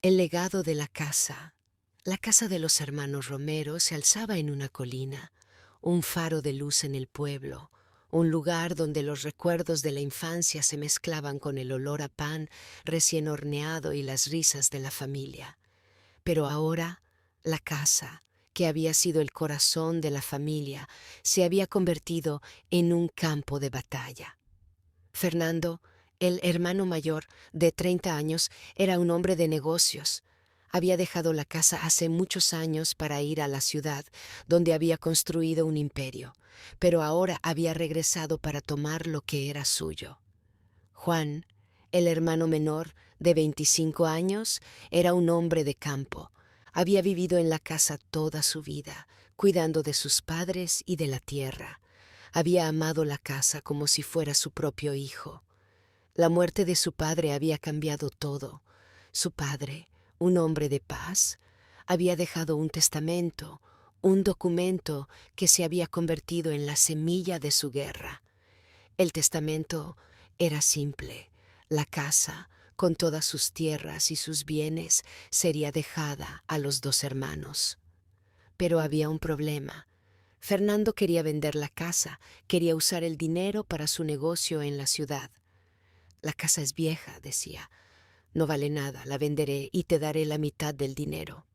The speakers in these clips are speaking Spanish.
El legado de la casa. La casa de los hermanos Romero se alzaba en una colina, un faro de luz en el pueblo, un lugar donde los recuerdos de la infancia se mezclaban con el olor a pan recién horneado y las risas de la familia. Pero ahora, la casa, que había sido el corazón de la familia, se había convertido en un campo de batalla. Fernando, el hermano mayor, de 30 años, era un hombre de negocios. Había dejado la casa hace muchos años para ir a la ciudad, donde había construido un imperio, pero ahora había regresado para tomar lo que era suyo. Juan, el hermano menor, de 25 años, era un hombre de campo. Había vivido en la casa toda su vida, cuidando de sus padres y de la tierra. Había amado la casa como si fuera su propio hijo. La muerte de su padre había cambiado todo. Su padre, un hombre de paz, había dejado un testamento, un documento que se había convertido en la semilla de su guerra. El testamento era simple. La casa, con todas sus tierras y sus bienes, sería dejada a los dos hermanos. Pero había un problema. Fernando quería vender la casa, quería usar el dinero para su negocio en la ciudad. La casa es vieja, decía. No vale nada, la venderé y te daré la mitad del dinero.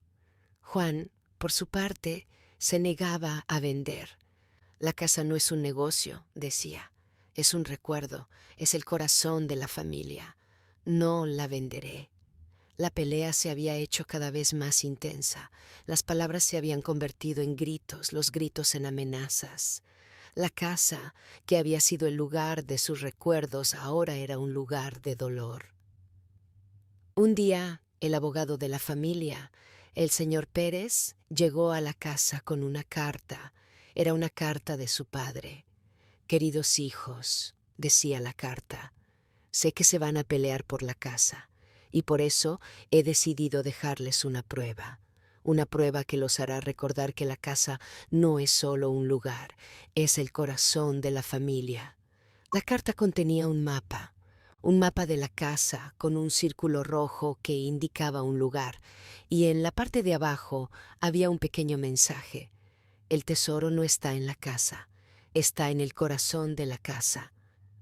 Juan, por su parte, se negaba a vender. La casa no es un negocio, decía. Es un recuerdo, es el corazón de la familia. No la venderé. La pelea se había hecho cada vez más intensa. Las palabras se habían convertido en gritos, los gritos en amenazas. La casa, que había sido el lugar de sus recuerdos, ahora era un lugar de dolor. Un día, el abogado de la familia, el señor Pérez, llegó a la casa con una carta. Era una carta de su padre. «Queridos hijos», decía la carta, «sé que se van a pelear por la casa, y por eso he decidido dejarles una prueba que los hará recordar que la casa no es solo un lugar, es el corazón de la familia». La carta contenía un mapa de la casa con un círculo rojo que indicaba un lugar, y en la parte de abajo había un pequeño mensaje. «El tesoro no está en la casa, está en el corazón de la casa».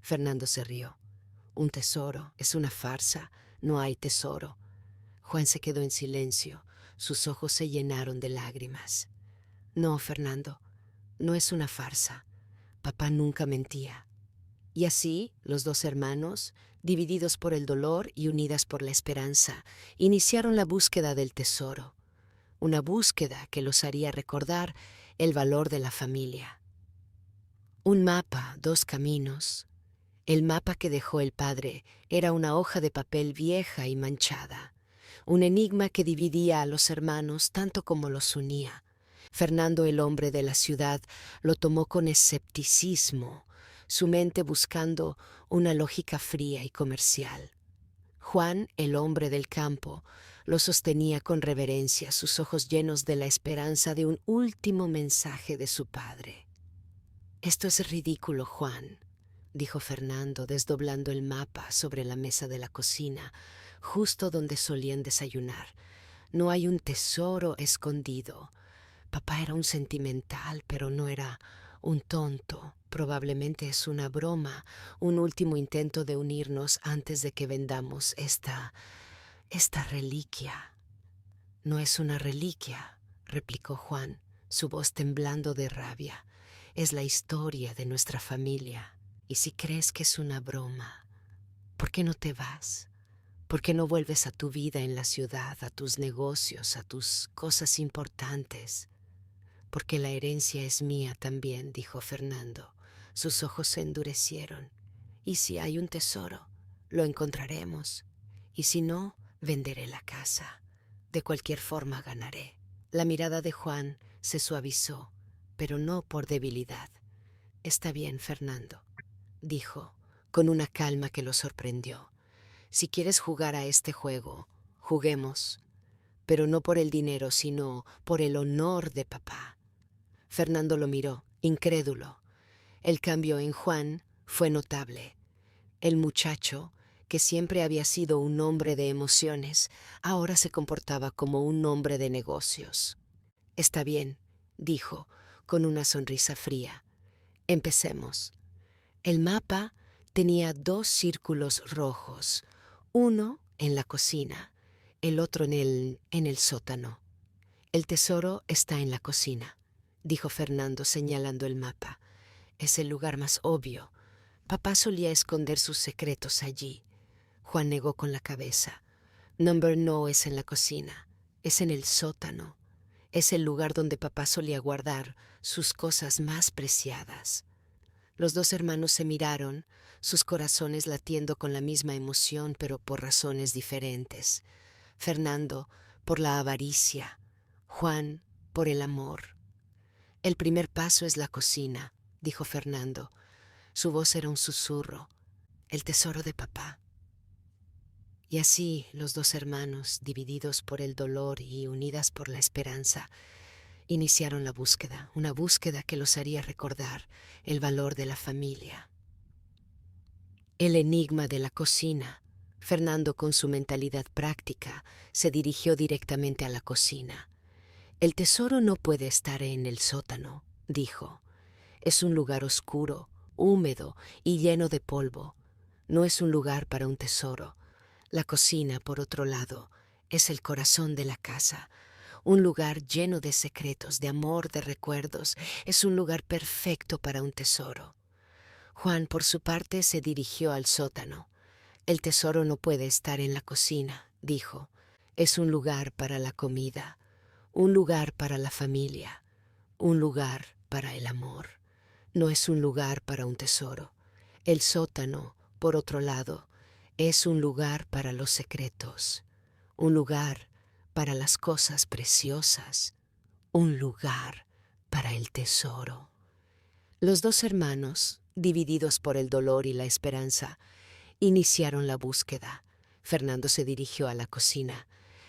Fernando se rió. «Un tesoro, es una farsa, no hay tesoro». Juan se quedó en silencio, sus ojos se llenaron de lágrimas. «No, Fernando, no es una farsa. Papá nunca mentía». Y así, los dos hermanos, divididos por el dolor y unidas por la esperanza, iniciaron la búsqueda del tesoro, una búsqueda que los haría recordar el valor de la familia. Un mapa, dos caminos. El mapa que dejó el padre era una hoja de papel vieja y manchada, un enigma que dividía a los hermanos tanto como los unía. Fernando, el hombre de la ciudad, lo tomó con escepticismo, su mente buscando una lógica fría y comercial. Juan, el hombre del campo, lo sostenía con reverencia, sus ojos llenos de la esperanza de un último mensaje de su padre. «Esto es ridículo, Juan», dijo Fernando, desdoblando el mapa sobre la mesa de la cocina, justo donde solían desayunar. «No hay un tesoro escondido. Papá era un sentimental, pero no era un tonto. Probablemente es una broma, un último intento de unirnos antes de que vendamos esta reliquia». «No es una reliquia», replicó Juan, su voz temblando de rabia. «Es la historia de nuestra familia. Y si crees que es una broma, ¿por qué no te vas? ¿Por qué no vuelves a tu vida en la ciudad, a tus negocios, a tus cosas importantes?» «Porque la herencia es mía también», dijo Fernando. Sus ojos se endurecieron. «Y si hay un tesoro, lo encontraremos. Y si no, venderé la casa. De cualquier forma ganaré». La mirada de Juan se suavizó, pero no por debilidad. «Está bien, Fernando», dijo, con una calma que lo sorprendió. «Si quieres jugar a este juego, juguemos, pero no por el dinero, sino por el honor de papá». Fernando lo miró, incrédulo. El cambio en Juan fue notable. El muchacho, que siempre había sido un hombre de emociones, ahora se comportaba como un hombre de negocios. «Está bien», dijo, con una sonrisa fría. «Empecemos». El mapa tenía 2 círculos rojos, uno en la cocina, el otro en el sótano. «El tesoro está en la cocina», dijo Fernando señalando el mapa. «Es el lugar más obvio. Papá solía esconder sus secretos allí». Juan negó con la cabeza. «Number no es en la cocina, es en el sótano. Es el lugar donde papá solía guardar sus cosas más preciadas». Los 2 hermanos se miraron, sus corazones latiendo con la misma emoción, pero por razones diferentes. Fernando por la avaricia, Juan por el amor. «El primer paso es la cocina», dijo Fernando. Su voz era un susurro. «El tesoro de papá». Y así los 2 hermanos, divididos por el dolor y unidas por la esperanza, iniciaron la búsqueda, una búsqueda que los haría recordar el valor de la familia. El enigma de la cocina. Fernando, con su mentalidad práctica, se dirigió directamente a la cocina. «El tesoro no puede estar en el sótano», dijo. «Es un lugar oscuro, húmedo y lleno de polvo. No es un lugar para un tesoro. La cocina, por otro lado, es el corazón de la casa. Un lugar lleno de secretos, de amor, de recuerdos. Es un lugar perfecto para un tesoro». Juan, por su parte, se dirigió al sótano. «El tesoro no puede estar en la cocina», dijo. «Es un lugar para la comida, un lugar para la familia, un lugar para el amor. No es un lugar para un tesoro. El sótano, por otro lado, es un lugar para los secretos, un lugar para las cosas preciosas, un lugar para el tesoro». Los 2 hermanos, divididos por el dolor y la esperanza, iniciaron la búsqueda. Fernando se dirigió a la cocina.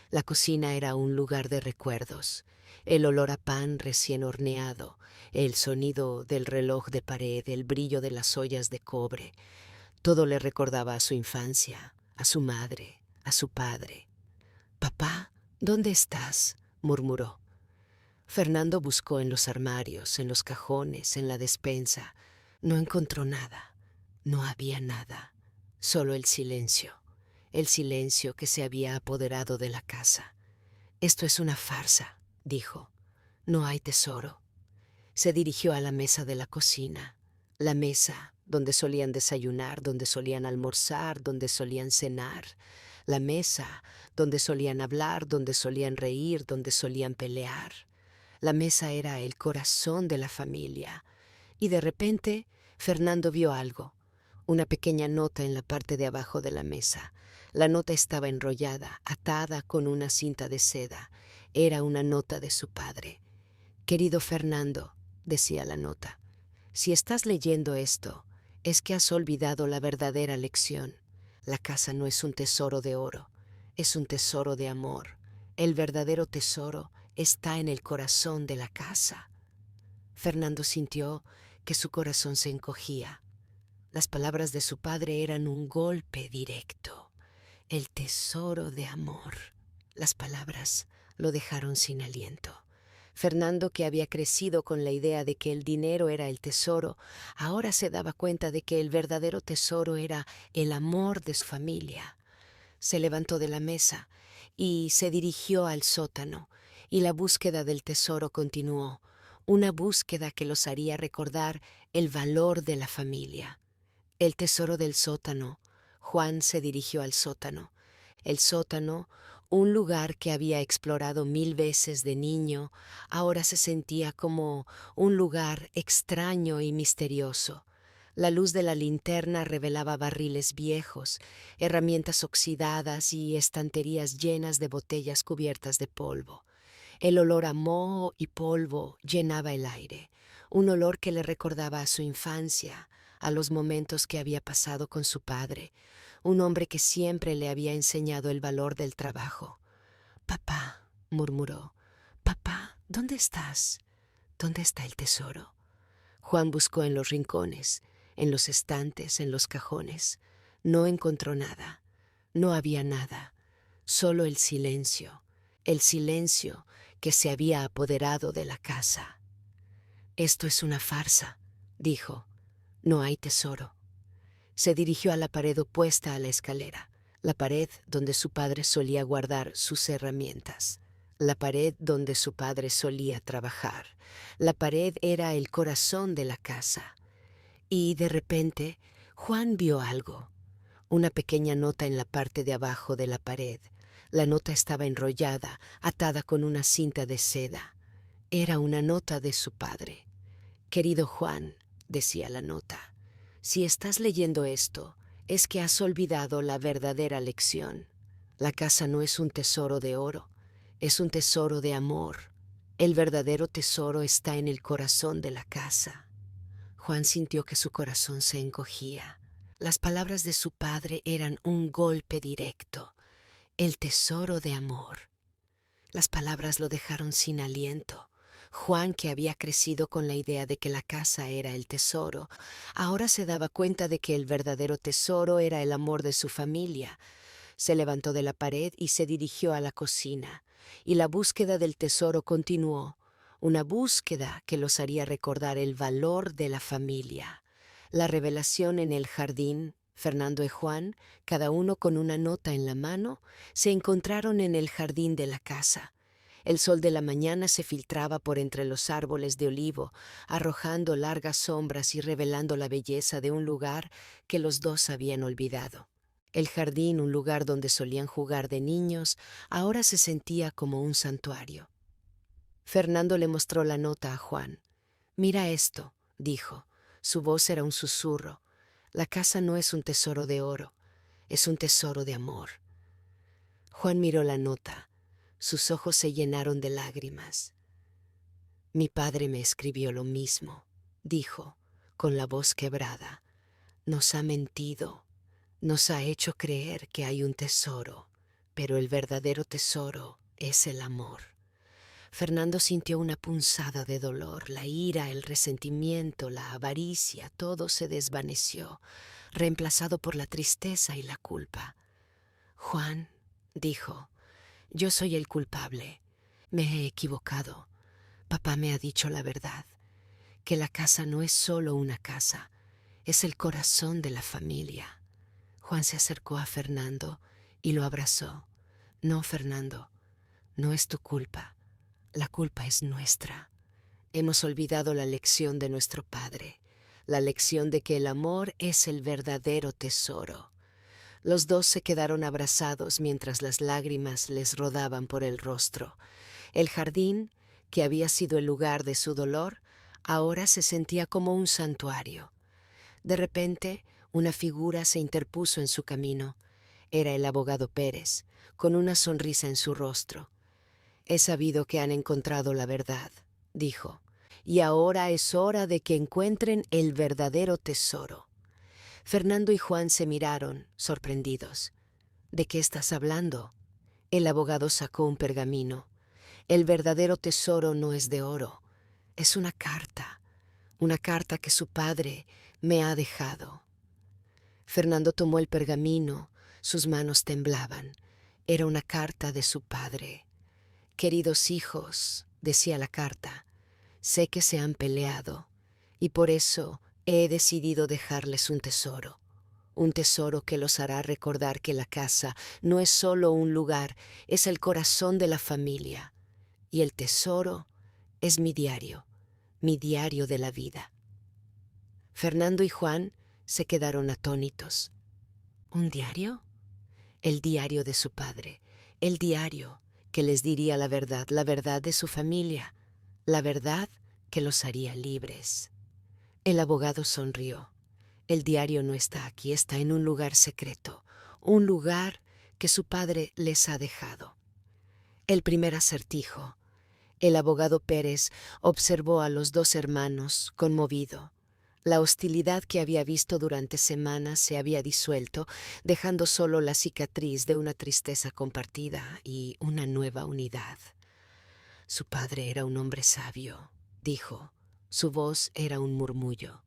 La cocina era un lugar de recuerdos. El olor a pan recién horneado, el sonido del reloj de pared, el brillo de las ollas de cobre, todo le recordaba a su infancia, a su madre, a su padre. «Papá, ¿dónde estás?», murmuró. Fernando buscó en los armarios, en los cajones, en la despensa. No encontró nada. No había nada. Solo el silencio que se había apoderado de la casa. «Esto es una farsa», dijo. «No hay tesoro». Se dirigió a la mesa de la cocina, la mesa donde solían desayunar, donde solían almorzar, donde solían cenar, la mesa donde solían hablar, donde solían reír, donde solían pelear. La mesa era el corazón de la familia. Y de repente, Fernando vio algo, una pequeña nota en la parte de abajo de la mesa. La nota estaba enrollada, atada con una cinta de seda. Era una nota de su padre. «Querido Fernando», decía la nota, «si estás leyendo esto, es que has olvidado la verdadera lección. La casa no es un tesoro de oro, es un tesoro de amor. El verdadero tesoro está en el corazón de la casa». Fernando sintió que su corazón se encogía. Las palabras de su padre eran un golpe directo. «El tesoro de amor». Las palabras lo dejaron sin aliento. Fernando, que había crecido con la idea de que el dinero era el tesoro, ahora se daba cuenta de que el verdadero tesoro era el amor de su familia. Se levantó de la mesa y se dirigió al sótano, y la búsqueda del tesoro continuó, una búsqueda que los haría recordar el valor de la familia. El tesoro del sótano. Juan se dirigió al sótano. El sótano, un lugar que había explorado 1000 veces de niño, ahora se sentía como un lugar extraño y misterioso. La luz de la linterna revelaba barriles viejos, herramientas oxidadas y estanterías llenas de botellas cubiertas de polvo. El olor a moho y polvo llenaba el aire, un olor que le recordaba a su infancia, a los momentos que había pasado con su padre, un hombre que siempre le había enseñado el valor del trabajo. «Papá», murmuró, «papá, ¿dónde estás? ¿Dónde está el tesoro?». Juan buscó en los rincones, en los estantes, en los cajones. No encontró nada. No había nada. Solo el silencio que se había apoderado de la casa. Esto es una farsa, dijo. No hay tesoro. Se dirigió a la pared opuesta a la escalera, la pared donde su padre solía guardar sus herramientas, la pared donde su padre solía trabajar. La pared era el corazón de la casa. Y de repente, Juan vio algo, una pequeña nota en la parte de abajo de la pared. La nota estaba enrollada, atada con una cinta de seda. Era una nota de su padre. Querido Juan, decía la nota, si estás leyendo esto, es que has olvidado la verdadera lección. La casa no es un tesoro de oro, es un tesoro de amor. El verdadero tesoro está en el corazón de la casa. Juan sintió que su corazón se encogía. Las palabras de su padre eran un golpe directo. El tesoro de amor. Las palabras lo dejaron sin aliento. Juan, que había crecido con la idea de que la casa era el tesoro, ahora se daba cuenta de que el verdadero tesoro era el amor de su familia. Se levantó de la pared y se dirigió a la cocina, y la búsqueda del tesoro continuó, una búsqueda que los haría recordar el valor de la familia. La revelación en el jardín. Fernando y Juan, cada uno con una nota en la mano, se encontraron en el jardín de la casa. El sol de la mañana se filtraba por entre los árboles de olivo, arrojando largas sombras y revelando la belleza de un lugar que los dos habían olvidado. El jardín, un lugar donde solían jugar de niños, ahora se sentía como un santuario. Fernando le mostró la nota a Juan. «Mira esto», dijo. Su voz era un susurro. «La casa no es un tesoro de oro, es un tesoro de amor». Juan miró la nota. Sus ojos se llenaron de lágrimas. «Mi padre me escribió lo mismo», dijo, con la voz quebrada. «Nos ha mentido, nos ha hecho creer que hay un tesoro, pero el verdadero tesoro es el amor». Fernando sintió una punzada de dolor. La ira, el resentimiento, la avaricia, todo se desvaneció, reemplazado por la tristeza y la culpa. «Juan», dijo, «yo soy el culpable. Me he equivocado. Papá me ha dicho la verdad, que la casa no es solo una casa, es el corazón de la familia». Juan se acercó a Fernando y lo abrazó. «No, Fernando, no es tu culpa. La culpa es nuestra. Hemos olvidado la lección de nuestro padre, la lección de que el amor es el verdadero tesoro». Los dos se quedaron abrazados mientras las lágrimas les rodaban por el rostro. El jardín, que había sido el lugar de su dolor, ahora se sentía como un santuario. De repente, una figura se interpuso en su camino. Era el abogado Pérez, con una sonrisa en su rostro. «He sabido que han encontrado la verdad», dijo, «y ahora es hora de que encuentren el verdadero tesoro». Fernando y Juan se miraron, sorprendidos. «¿De qué estás hablando?». El abogado sacó un pergamino. «El verdadero tesoro no es de oro, es una carta que su padre me ha dejado». Fernando tomó el pergamino, sus manos temblaban. Era una carta de su padre. «Queridos hijos», decía la carta, «sé que se han peleado y por eso he decidido dejarles un tesoro que los hará recordar que la casa no es solo un lugar, es el corazón de la familia, y el tesoro es mi diario de la vida». Fernando y Juan se quedaron atónitos. ¿Un diario? El diario de su padre, el diario que les diría la verdad de su familia, la verdad que los haría libres. El abogado sonrió. «El diario no está aquí, está en un lugar secreto, un lugar que su padre les ha dejado». El primer acertijo. El abogado Pérez observó a los dos hermanos, conmovido. La hostilidad que había visto durante semanas se había disuelto, dejando solo la cicatriz de una tristeza compartida y una nueva unidad. «Su padre era un hombre sabio», dijo. Su voz era un murmullo.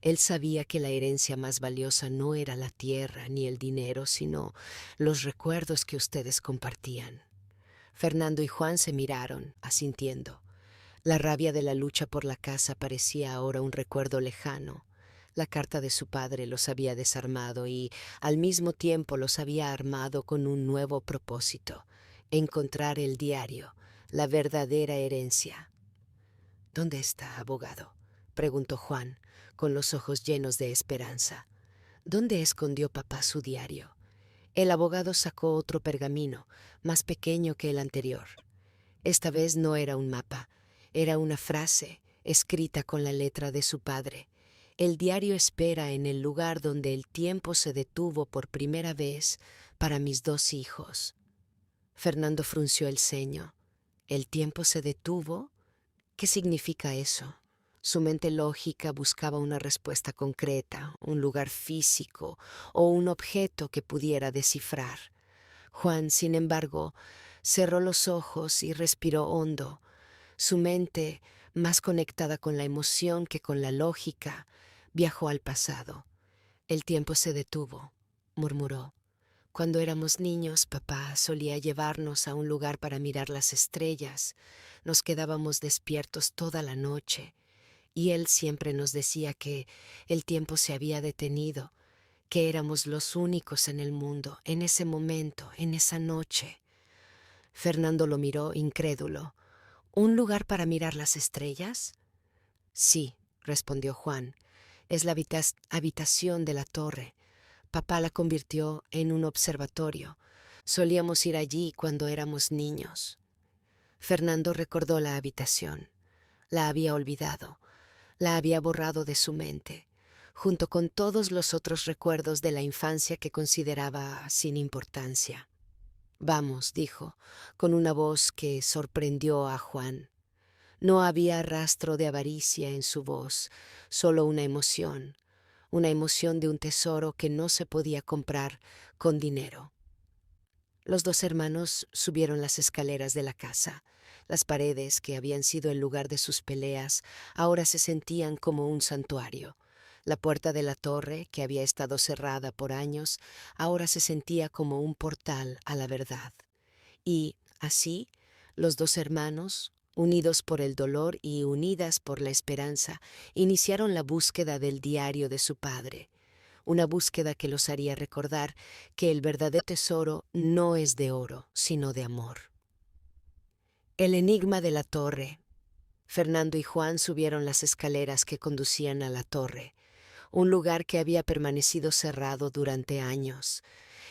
Él sabía que la herencia más valiosa no era la tierra ni el dinero, sino los recuerdos que ustedes compartían. Fernando y Juan se miraron, asintiendo. La rabia de la lucha por la casa parecía ahora un recuerdo lejano. La carta de su padre los había desarmado y, al mismo tiempo, los había armado con un nuevo propósito: encontrar el diario, la verdadera herencia. ¿Dónde está, abogado?, preguntó Juan, con los ojos llenos de esperanza. ¿Dónde escondió papá su diario? El abogado sacó otro pergamino, más pequeño que el anterior. Esta vez no era un mapa, era una frase escrita con la letra de su padre. El diario espera en el lugar donde el tiempo se detuvo por primera vez para mis 2 hijos. Fernando frunció el ceño. ¿El tiempo se detuvo? ¿Qué significa eso? Su mente lógica buscaba una respuesta concreta, un lugar físico o un objeto que pudiera descifrar. Juan, sin embargo, cerró los ojos y respiró hondo. Su mente, más conectada con la emoción que con la lógica, viajó al pasado. El tiempo se detuvo, murmuró. Cuando éramos niños, papá solía llevarnos a un lugar para mirar las estrellas. Nos quedábamos despiertos toda la noche, y él siempre nos decía que el tiempo se había detenido, que éramos los únicos en el mundo, en ese momento, en esa noche. Fernando lo miró incrédulo. ¿Un lugar para mirar las estrellas? Sí, respondió Juan. Es la habitación de la torre. Papá la convirtió en un observatorio. Solíamos ir allí cuando éramos niños. Fernando recordó la habitación. La había olvidado. La había borrado de su mente, junto con todos los otros recuerdos de la infancia que consideraba sin importancia. Vamos, dijo, con una voz que sorprendió a Juan. No había rastro de avaricia en su voz, solo una emoción de un tesoro que no se podía comprar con dinero. Los 2 hermanos subieron las escaleras de la casa. Las paredes, que habían sido el lugar de sus peleas, ahora se sentían como un santuario. La puerta de la torre, que había estado cerrada por años, ahora se sentía como un portal a la verdad. Y, así, los 2 hermanos, unidos por el dolor y unidas por la esperanza, iniciaron la búsqueda del diario de su padre, una búsqueda que los haría recordar que el verdadero tesoro no es de oro, sino de amor. El enigma de la torre. Fernando y Juan subieron las escaleras que conducían a la torre, un lugar que había permanecido cerrado durante años.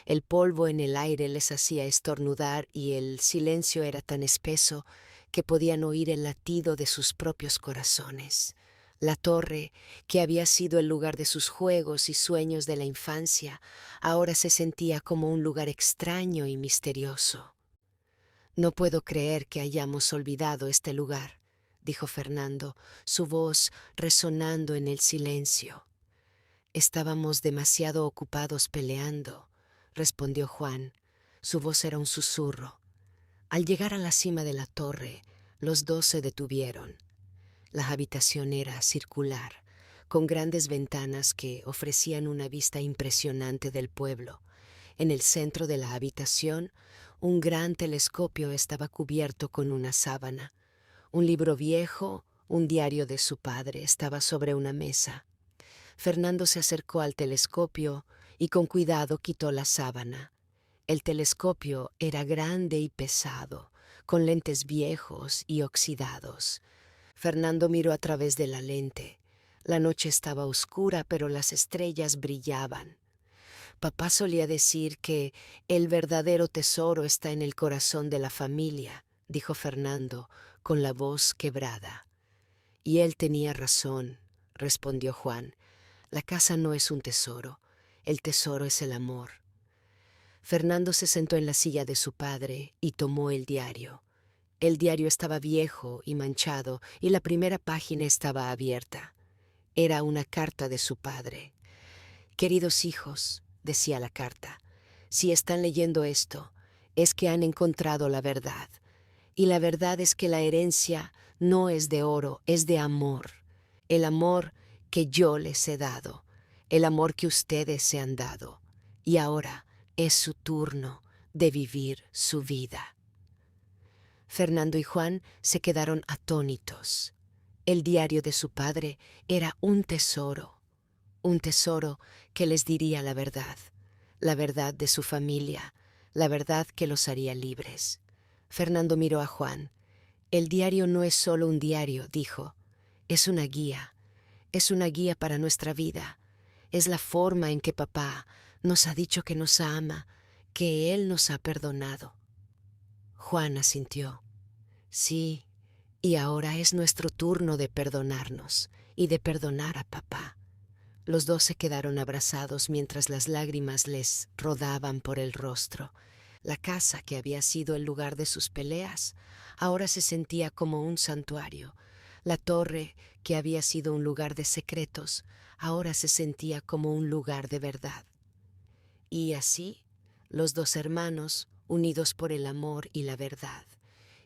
El polvo en el aire les hacía estornudar y el silencio era tan espeso que podían oír el latido de sus propios corazones. La torre, que había sido el lugar de sus juegos y sueños de la infancia, ahora se sentía como un lugar extraño y misterioso. No puedo creer que hayamos olvidado este lugar, dijo Fernando, su voz resonando en el silencio. Estábamos demasiado ocupados peleando, respondió Juan. Su voz era un susurro. Al llegar a la cima de la torre, los 2 se detuvieron. La habitación era circular, con grandes ventanas que ofrecían una vista impresionante del pueblo. En el centro de la habitación, un gran telescopio estaba cubierto con una sábana. Un libro viejo, un diario de su padre, estaba sobre una mesa. Fernando se acercó al telescopio y con cuidado quitó la sábana. El telescopio era grande y pesado, con lentes viejos y oxidados. Fernando miró a través de la lente. La noche estaba oscura, pero las estrellas brillaban. Papá solía decir que el verdadero tesoro está en el corazón de la familia, dijo Fernando, con la voz quebrada. Y él tenía razón, respondió Juan. La casa no es un tesoro, el tesoro es el amor. Fernando se sentó en la silla de su padre y tomó el diario. El diario estaba viejo y manchado y la primera página estaba abierta. Era una carta de su padre. Queridos hijos, decía la carta, si están leyendo esto, es que han encontrado la verdad. Y la verdad es que la herencia no es de oro, es de amor. El amor que yo les he dado, el amor que ustedes se han dado, y ahora es su turno de vivir su vida. Fernando y Juan se quedaron atónitos. El diario de su padre era un tesoro que les diría la verdad de su familia, la verdad que los haría libres. Fernando miró a Juan. El diario no es solo un diario, dijo, es una guía para nuestra vida. Es la forma en que papá nos ha dicho que nos ama, que él nos ha perdonado. Juan asintió. Sí, y ahora es nuestro turno de perdonarnos y de perdonar a papá. Los dos se quedaron abrazados mientras las lágrimas les rodaban por el rostro. La casa, que había sido el lugar de sus peleas, ahora se sentía como un santuario. La torre, que había sido un lugar de secretos, ahora se sentía como un lugar de verdad. Y así, los dos hermanos, unidos por el amor y la verdad,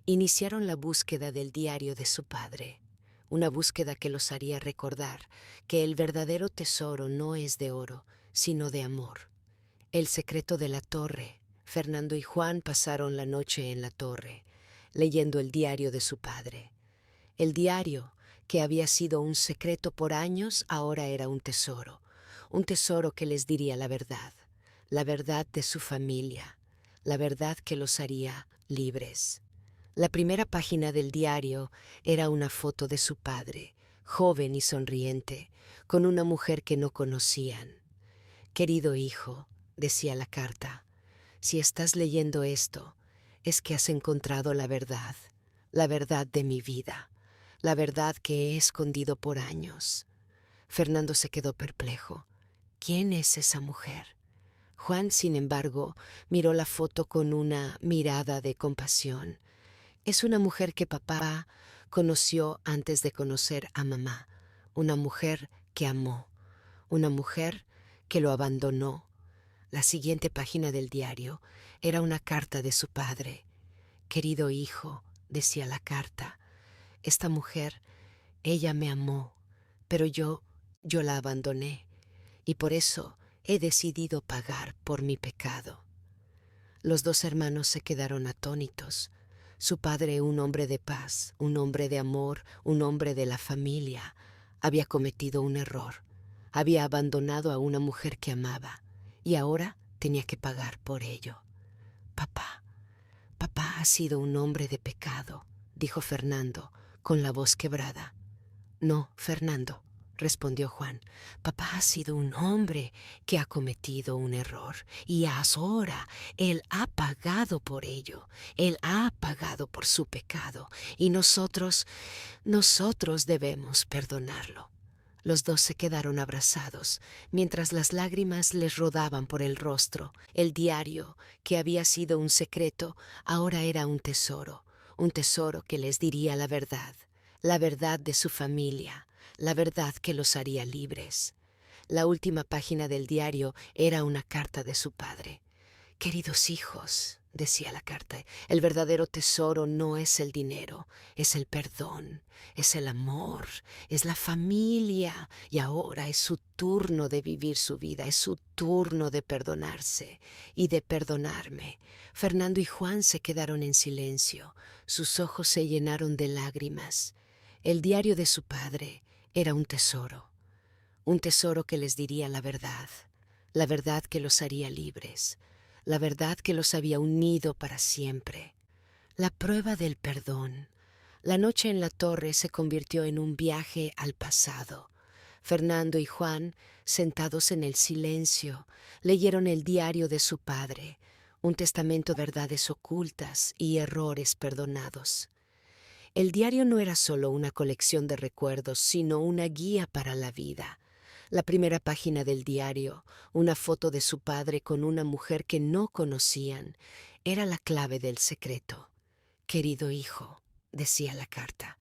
iniciaron la búsqueda del diario de su padre, una búsqueda que los haría recordar que el verdadero tesoro no es de oro, sino de amor. El secreto de la torre. Fernando y Juan pasaron la noche en la torre, leyendo el diario de su padre. El diario, que había sido un secreto por años, ahora era un tesoro que les diría la verdad de su familia, la verdad que los haría libres. La primera página del diario era una foto de su padre, joven y sonriente, con una mujer que no conocían. Querido hijo, decía la carta, si estás leyendo esto, es que has encontrado la verdad de mi vida, la verdad que he escondido por años. Fernando se quedó perplejo. ¿Quién es esa mujer? Juan, sin embargo, miró la foto con una mirada de compasión. Es una mujer que papá conoció antes de conocer a mamá, una mujer que amó, una mujer que lo abandonó. La siguiente página del diario era una carta de su padre. Querido hijo, decía la carta, esta mujer, ella me amó, pero yo la abandoné, y por eso he decidido pagar por mi pecado. Los dos hermanos se quedaron atónitos. Su padre, un hombre de paz, un hombre de amor, un hombre de la familia, había cometido un error. Había abandonado a una mujer que amaba y ahora tenía que pagar por ello. Papá ha sido un hombre de pecado, dijo Fernando con la voz quebrada. No, Fernando, respondió Juan. Papá ha sido un hombre que ha cometido un error y ahora él ha pagado por ello. Él ha pagado por su pecado y nosotros debemos perdonarlo. Los dos se quedaron abrazados, mientras las lágrimas les rodaban por el rostro. El diario, que había sido un secreto, ahora era un tesoro que les diría la verdad de su familia, la verdad que los haría libres. La última página del diario era una carta de su padre. Queridos hijos, decía la carta, el verdadero tesoro no es el dinero, es el perdón, es el amor, es la familia, y ahora es su turno de vivir su vida, es su turno de perdonarse y de perdonarme. Fernando y Juan se quedaron en silencio, sus ojos se llenaron de lágrimas. El diario de su padre era un tesoro que les diría la verdad que los haría libres, la verdad que los había unido para siempre. La prueba del perdón. La noche en la torre se convirtió en un viaje al pasado. Fernando y Juan, sentados en el silencio, leyeron el diario de su padre, un testamento de verdades ocultas y errores perdonados. El diario no era solo una colección de recuerdos, sino una guía para la vida. La primera página del diario, una foto de su padre con una mujer que no conocían, era la clave del secreto. Querido hijo, decía la carta,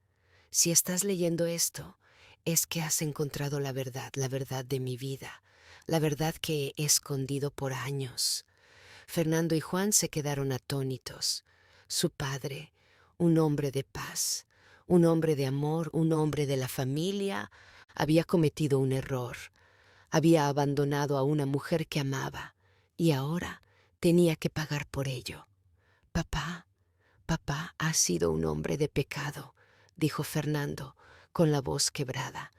si estás leyendo esto, es que has encontrado la verdad de mi vida, la verdad que he escondido por años. Fernando y Juan se quedaron atónitos. Su padre, un hombre de paz, un hombre de amor, un hombre de la familia, Había cometido un error. Había abandonado a una mujer que amaba y ahora tenía que pagar por ello. Papá, papá ha sido un hombre de pecado, dijo Fernando con la voz quebrada.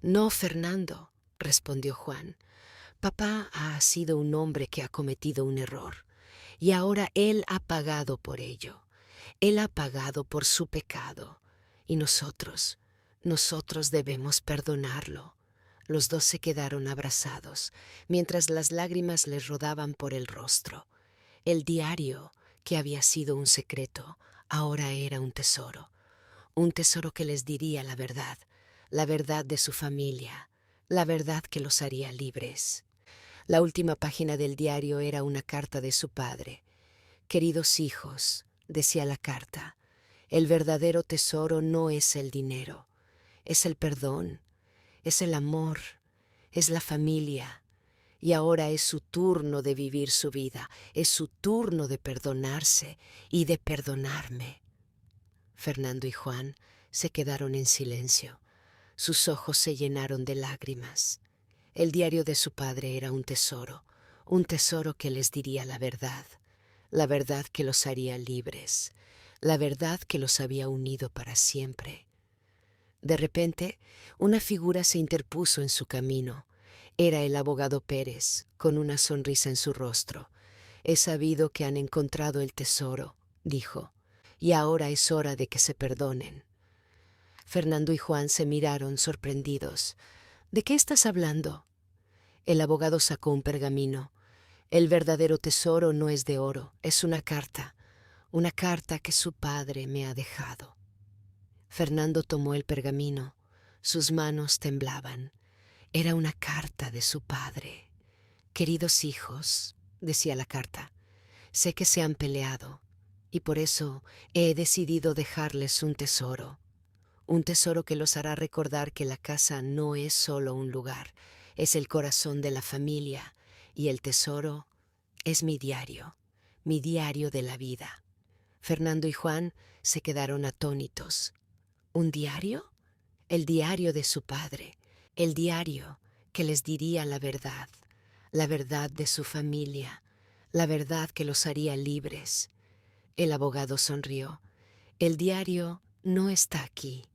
No, Fernando, respondió Juan. Papá ha sido un hombre que ha cometido un error y ahora él ha pagado por ello. Él ha pagado por su pecado y nosotros debemos perdonarlo. Los dos se quedaron abrazados, mientras las lágrimas les rodaban por el rostro. El diario, que había sido un secreto, ahora era un tesoro que les diría la verdad de su familia, la verdad que los haría libres. La última página del diario era una carta de su padre. Queridos hijos, decía la carta, el verdadero tesoro no es el dinero, es el perdón, es el amor, es la familia. Y ahora es su turno de vivir su vida, es su turno de perdonarse y de perdonarme. Fernando y Juan se quedaron en silencio. Sus ojos se llenaron de lágrimas. El diario de su padre era un tesoro que les diría la verdad que los haría libres, la verdad que los había unido para siempre. De repente, una figura se interpuso en su camino. Era el abogado Pérez, con una sonrisa en su rostro. He sabido que han encontrado el tesoro, dijo, y ahora es hora de que se perdonen. Fernando y Juan se miraron sorprendidos. ¿De qué estás hablando? El abogado sacó un pergamino. El verdadero tesoro no es de oro, es una carta que su padre me ha dejado. Fernando tomó el pergamino. Sus manos temblaban. Era una carta de su padre. Queridos hijos, decía la carta, sé que se han peleado y por eso he decidido dejarles un tesoro que los hará recordar que la casa no es solo un lugar, es el corazón de la familia y el tesoro es mi diario de la vida. Fernando y Juan se quedaron atónitos. ¿Un diario? El diario de su padre, el diario que les diría la verdad de su familia, la verdad que los haría libres. El abogado sonrió. El diario no está aquí,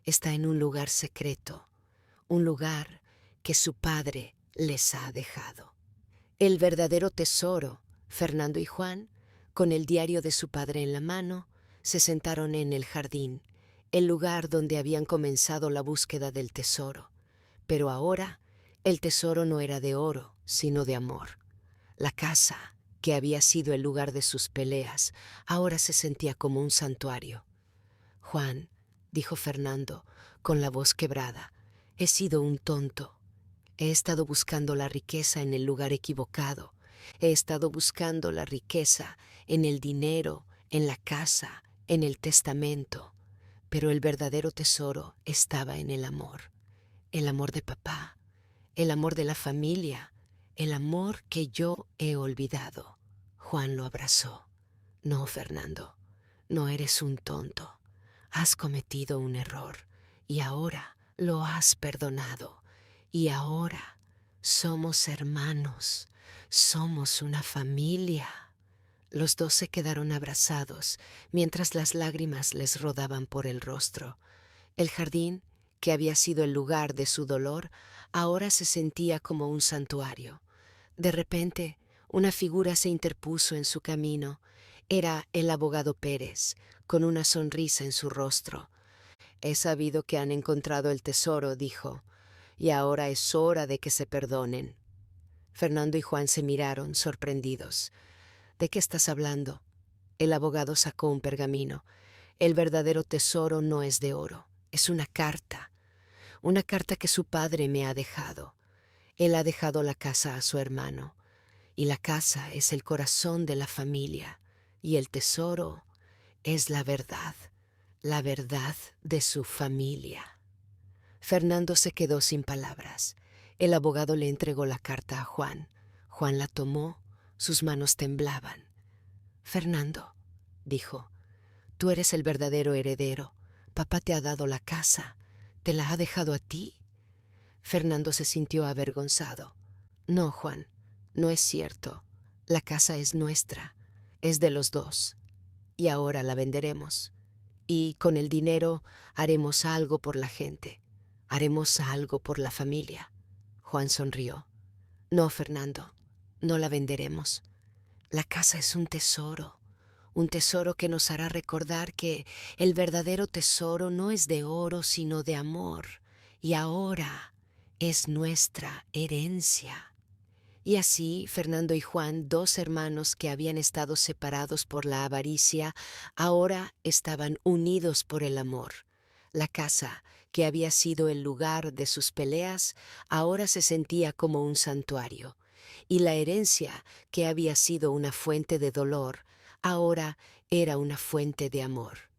está en un lugar secreto, un lugar que su padre les ha dejado. El verdadero tesoro, Fernando y Juan, con el diario de su padre en la mano, se sentaron en el jardín, el lugar donde habían comenzado la búsqueda del tesoro. Pero ahora el tesoro no era de oro, sino de amor. La casa, que había sido el lugar de sus peleas, ahora se sentía como un santuario. Juan, dijo Fernando, con la voz quebrada, he sido un tonto. He estado buscando la riqueza en el lugar equivocado. He estado buscando la riqueza en el dinero, en la casa, en el testamento. Pero el verdadero tesoro estaba en el amor de papá, el amor de la familia, el amor que yo he olvidado. Juan lo abrazó. No, Fernando, no eres un tonto. Has cometido un error y ahora lo has perdonado. Y ahora somos hermanos, somos una familia. Los dos se quedaron abrazados mientras las lágrimas les rodaban por el rostro. El jardín, que había sido el lugar de su dolor, ahora se sentía como un santuario. De repente, una figura se interpuso en su camino. Era el abogado Pérez, con una sonrisa en su rostro. He sabido que han encontrado el tesoro, dijo, y ahora es hora de que se perdonen. Fernando y Juan se miraron, sorprendidos. ¿De qué estás hablando? El abogado sacó un pergamino. El verdadero tesoro no es de oro, es una carta que su padre me ha dejado. Él ha dejado la casa a su hermano, y la casa es el corazón de la familia, y el tesoro es la verdad de su familia. Fernando se quedó sin palabras. El abogado le entregó la carta a Juan. Juan la tomó, sus manos temblaban. Fernando, dijo, tú eres el verdadero heredero. Papá te ha dado la casa, te la ha dejado a ti. Fernando se sintió avergonzado. No, Juan, no es cierto. La casa es nuestra, es de los dos, y ahora la venderemos. Y con el dinero haremos algo por la gente, haremos algo por la familia. Juan sonrió. No, Fernando, no la venderemos. La casa es un tesoro que nos hará recordar que el verdadero tesoro no es de oro, sino de amor, y ahora es nuestra herencia. Y así Fernando y Juan, dos hermanos que habían estado separados por la avaricia, ahora estaban unidos por el amor. La casa, que había sido el lugar de sus peleas, ahora se sentía como un santuario, y la herencia, que había sido una fuente de dolor, ahora era una fuente de amor.